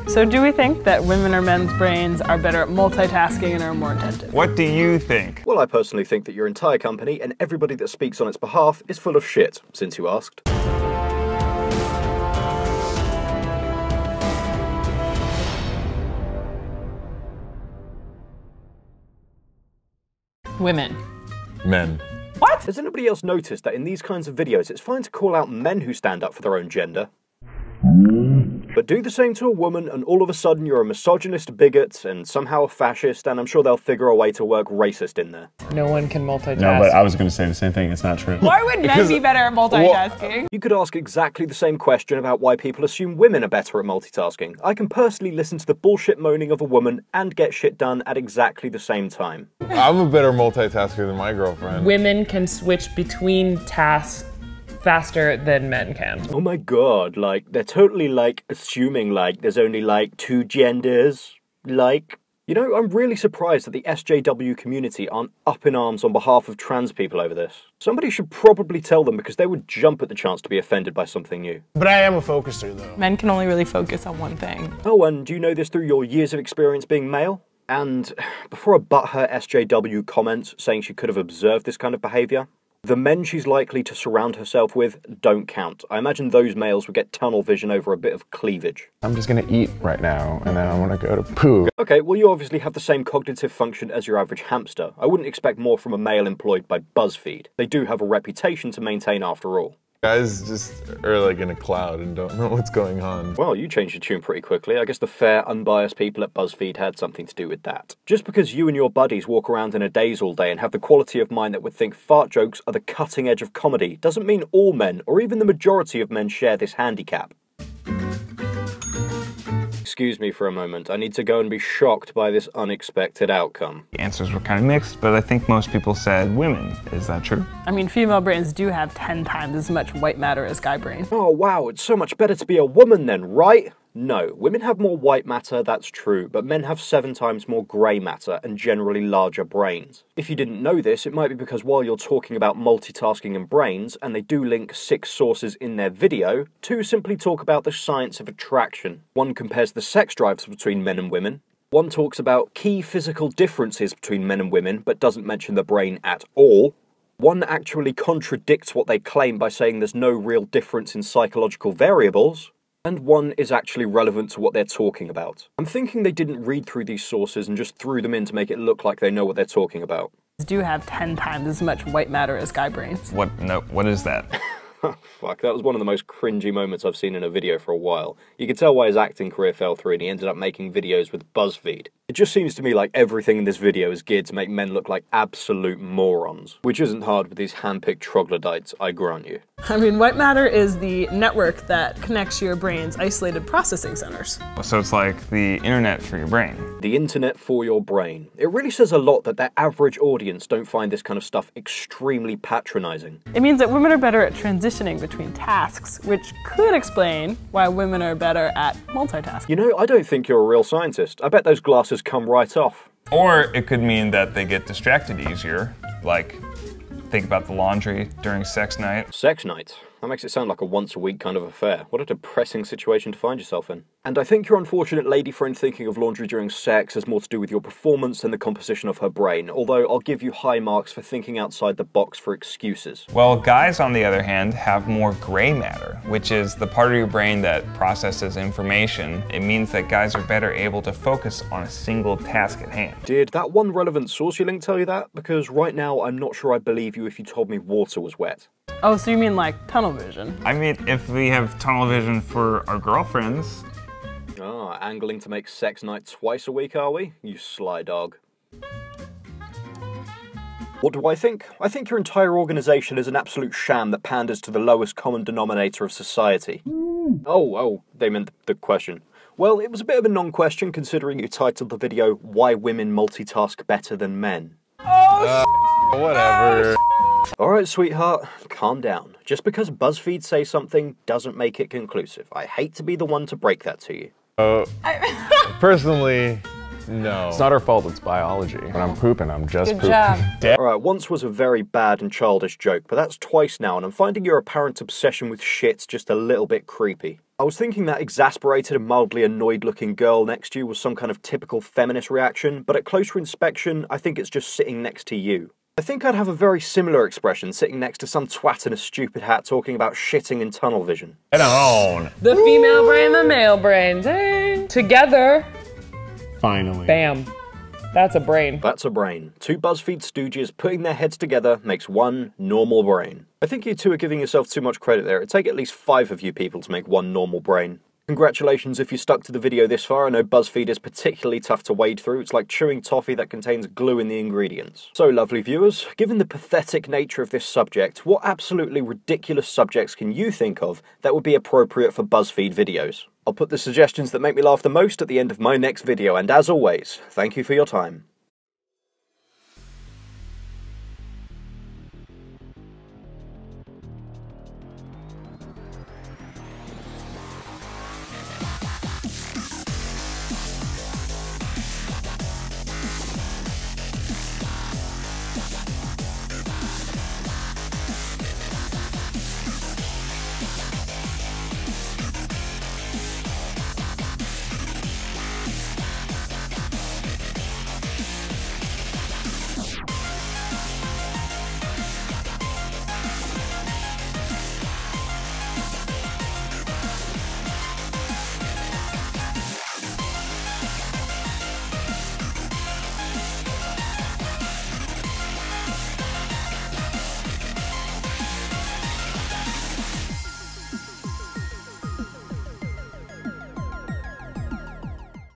So do we think that women or men's brains are better at multitasking and are more attentive? What do you think? Well, I personally think that your entire company and everybody that speaks on its behalf is full of shit, since you asked. Women. Men. What? Has anybody else noticed that in these kinds of videos it's fine to call out men who stand up for their own gender? But do the same to a woman and all of a sudden you're a misogynist bigot and somehow a fascist, and I'm sure they'll figure a way to work racist in there. No one can multitask. No, but I was going to say the same thing. It's not true. Why would men be better at multitasking? You could ask exactly the same question about why people assume women are better at multitasking. I can personally listen to the bullshit moaning of a woman and get shit done at exactly the same time. I'm a better multitasker than my girlfriend. Women can switch between tasks faster than men can. Oh my god, like, they're totally, like, assuming, like, there's only, like, two genders, like... You know, I'm really surprised that the SJW community aren't up in arms on behalf of trans people over this. Somebody should probably tell them because they would jump at the chance to be offended by something new. But I am a focuser, though. Men can only really focus on one thing. Oh, and do you know this through your years of experience being male? And before a butthurt SJW comments saying she could have observed this kind of behaviour, the men she's likely to surround herself with don't count. I imagine those males would get tunnel vision over a bit of cleavage. I'm just gonna eat right now, and then I wanna go to poo. Okay, well you obviously have the same cognitive function as your average hamster. I wouldn't expect more from a male employed by Buzzfeed. They do have a reputation to maintain after all. Guys just are like in a cloud and don't know what's going on. Well, you changed your tune pretty quickly. I guess the fair, unbiased people at Buzzfeed had something to do with that. Just because you and your buddies walk around in a daze all day and have the quality of mind that would think fart jokes are the cutting edge of comedy doesn't mean all men, or even the majority of men, share this handicap. Excuse me for a moment, I need to go and be shocked by this unexpected outcome. The answers were kind of mixed, but I think most people said women. Is that true? I mean, female brains do have 10 times as much white matter as guy brains. Oh wow, it's so much better to be a woman then, right? No, women have more white matter, that's true, but men have 7 times more grey matter and generally larger brains. If you didn't know this, it might be because while you're talking about multitasking and brains, and they do link 6 sources in their video, 2 simply talk about the science of attraction. 1 compares the sex drives between men and women. 1 talks about key physical differences between men and women, but doesn't mention the brain at all. 1 actually contradicts what they claim by saying there's no real difference in psychological variables. And 1 is actually relevant to what they're talking about. I'm thinking they didn't read through these sources and just threw them in to make it look like they know what they're talking about. Do have 10 times as much white matter as guy brains. What? No, what is that? Fuck, that was one of the most cringy moments I've seen in a video for a while. You can tell why his acting career fell through and he ended up making videos with Buzzfeed. It just seems to me like everything in this video is geared to make men look like absolute morons. Which isn't hard with these hand-picked troglodytes, I grant you. I mean, white matter is the network that connects your brain's isolated processing centers. So it's like the internet for your brain. The internet for your brain. It really says a lot that their average audience don't find this kind of stuff extremely patronizing. It means that women are better at transitioning between tasks, which could explain why women are better at multitasking. You know, I don't think you're a real scientist. I bet those glasses come right off. Or it could mean that they get distracted easier, like think about the laundry during sex night. Sex night? That makes it sound like a once-a-week kind of affair. What a depressing situation to find yourself in. And I think your unfortunate lady friend thinking of laundry during sex has more to do with your performance than the composition of her brain, although I'll give you high marks for thinking outside the box for excuses. Well, guys, on the other hand, have more gray matter, which is the part of your brain that processes information. It means that guys are better able to focus on a single task at hand. Did that one relevant source you linked tell you that? Because right now, I'm not sure I believe you if you told me water was wet. Oh, so you mean like tunnel vision? I mean, if we have tunnel vision for our girlfriends. Ah, angling to make sex night twice a week, are we? You sly dog. What do I think? I think your entire organisation is an absolute sham that panders to the lowest common denominator of society. Oh, they meant the question. Well, it was a bit of a non-question considering you titled the video, Why Women Multitask Better Than Men. Whatever. Alright, sweetheart, calm down. Just because BuzzFeed say something doesn't make it conclusive. I hate to be the one to break that to you. Personally, no. It's not our fault, it's biology. When I'm pooping, I'm just Good pooping. job. Alright, once was a very bad and childish joke, but that's twice now, and I'm finding your apparent obsession with shit just a little bit creepy. I was thinking that exasperated and mildly annoyed looking girl next to you was some kind of typical feminist reaction, but at closer inspection, I think it's just sitting next to you. I think I'd have a very similar expression sitting next to some twat in a stupid hat talking about shitting in tunnel vision. Get on. The female brain, the male brain, dang. Together. Finally. Bam. That's a brain. That's a brain. Two BuzzFeed stooges putting their heads together makes one normal brain. I think you two are giving yourself too much credit there. It'd take at least 5 of you people to make one normal brain. Congratulations if you stuck to the video this far. I know BuzzFeed is particularly tough to wade through. It's like chewing toffee that contains glue in the ingredients. So, lovely viewers, given the pathetic nature of this subject, what absolutely ridiculous subjects can you think of that would be appropriate for BuzzFeed videos? I'll put the suggestions that make me laugh the most at the end of my next video, and as always, thank you for your time.